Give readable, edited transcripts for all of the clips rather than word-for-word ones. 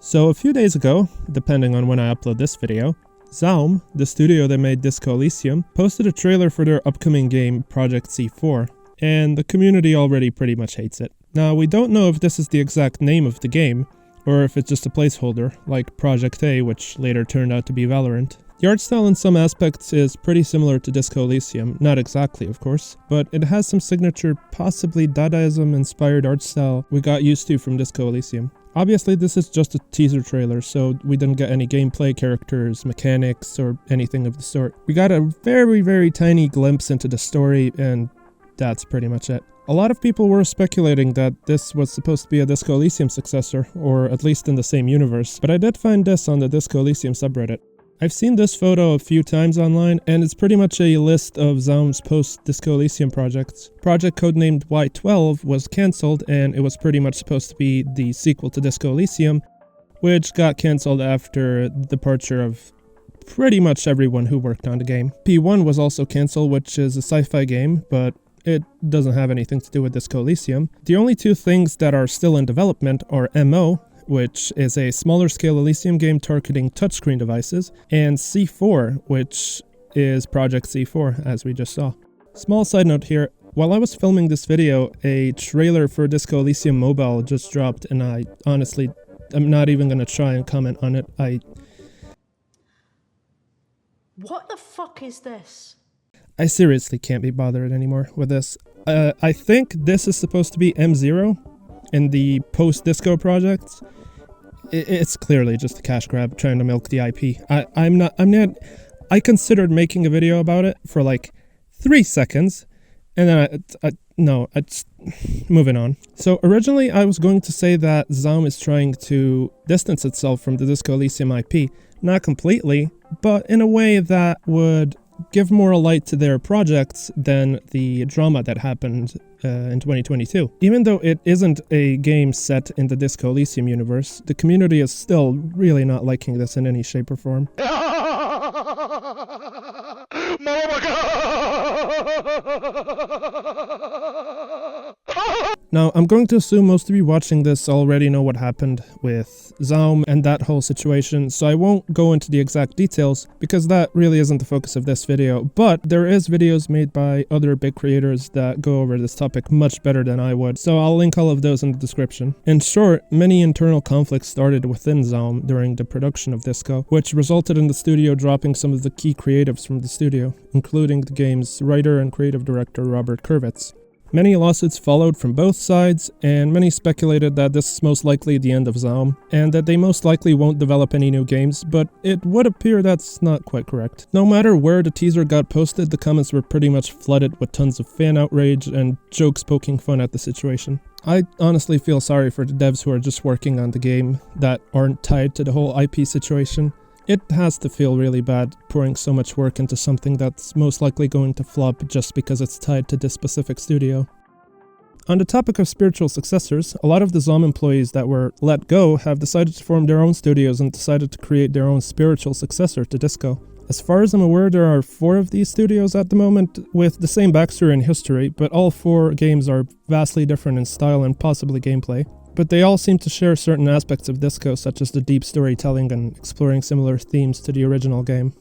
So a few days ago, depending on when I upload this video, ZAUM, the studio that made Disco Elysium, posted a trailer for their upcoming game, Project C4, and the community already pretty much hates it. Now, we don't know if this is the exact name of the game, or if it's just a placeholder, like Project A, which later turned out to be Valorant. The art style in some aspects is pretty similar to Disco Elysium, not exactly of course, but it has some signature, possibly Dadaism-inspired art style we got used to from Disco Elysium. Obviously this is just a teaser trailer, so we didn't get any gameplay, characters, mechanics, or anything of the sort. We got a very tiny glimpse into the story, and that's pretty much it. A lot of people were speculating that this was supposed to be a Disco Elysium successor, or at least in the same universe, but I did find this on the Disco Elysium subreddit. I've seen this photo a few times online, and it's pretty much a list of ZAUM's post-Disco Elysium projects. Project codenamed Y12 was cancelled, and it was pretty much supposed to be the sequel to Disco Elysium, which got cancelled after the departure of pretty much everyone who worked on the game. P1 was also cancelled, which is a sci-fi game, but it doesn't have anything to do with Disco Elysium. The only two things that are still in development are MO, which is a smaller scale Elysium game targeting touchscreen devices, and C4, which is Project C4, as we just saw. Small side note here, while I was filming this video, a trailer for Disco Elysium Mobile just dropped, and I'm not even gonna try and comment on it. What the fuck is this? I seriously can't be bothered anymore with this. I think this is supposed to be M0 in the post-Disco projects. It's clearly just a cash grab trying to milk the IP. I considered making a video about it for like 3 seconds, and then moving on. So originally I was going to say that ZAUM is trying to distance itself from the Disco Elysium IP. Not completely, but in a way that would give more light to their projects than the drama that happened in 2022. Even though it isn't a game set in the Disco Elysium universe, the community is still really not liking this in any shape or form. Now, I'm going to assume most of you watching this already know what happened with ZAUM and that whole situation, so I won't go into the exact details, because that really isn't the focus of this video, but there is videos made by other big creators that go over this topic much better than I would, so I'll link all of those in the description. In short, many internal conflicts started within ZAUM during the production of Disco, which resulted in the studio dropping some of the key creatives from the studio, including the game's writer and creative director Robert Kurvitz. Many lawsuits followed from both sides, and many speculated that this is most likely the end of ZAUM, and that they most likely won't develop any new games, but it would appear that's not quite correct. No matter where the teaser got posted, the comments were pretty much flooded with tons of fan outrage and jokes poking fun at the situation. I honestly feel sorry for the devs who are just working on the game that aren't tied to the whole IP situation. It has to feel really bad pouring so much work into something that's most likely going to flop just because it's tied to this specific studio. On the topic of spiritual successors, a lot of the ZAUM employees that were let go have decided to form their own studios and decided to create their own spiritual successor to Disco. As far as I'm aware, there are 4 of these studios at the moment with the same backstory and history, but all 4 games are vastly different in style and possibly gameplay. But they all seem to share certain aspects of Disco, such as the deep storytelling and exploring similar themes to the original game.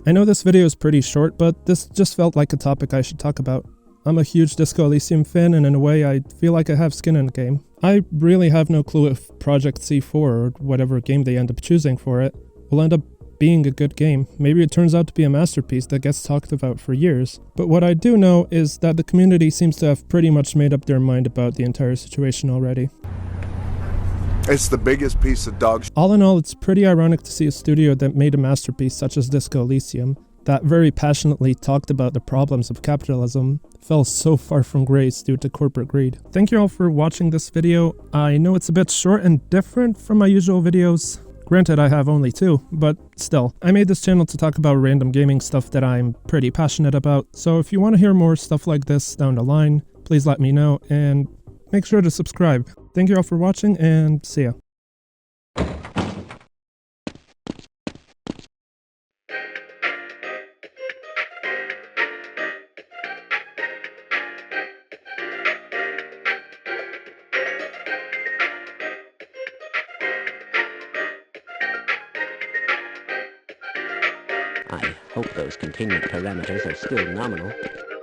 I know this video is pretty short, but this just felt like a topic I should talk about. I'm a huge Disco Elysium fan, and in a way I feel like I have skin in the game. I really have no clue if Project C4, or whatever game they end up choosing for it, will end up being a good game. Maybe it turns out to be a masterpiece that gets talked about for years. But what I do know is that the community seems to have pretty much made up their mind about the entire situation already. It's the biggest piece of dog shit. All in all, it's pretty ironic to see a studio that made a masterpiece such as Disco Elysium, that very passionately talked about the problems of capitalism, fell so far from grace due to corporate greed. Thank you all for watching this video. I know it's a bit short and different from my usual videos. Granted, I have only 2, but still. I made this channel to talk about random gaming stuff that I'm pretty passionate about, so if you want to hear more stuff like this down the line, please let me know, and make sure to subscribe. Thank you all for watching, and see ya. I hope those containment parameters are still nominal.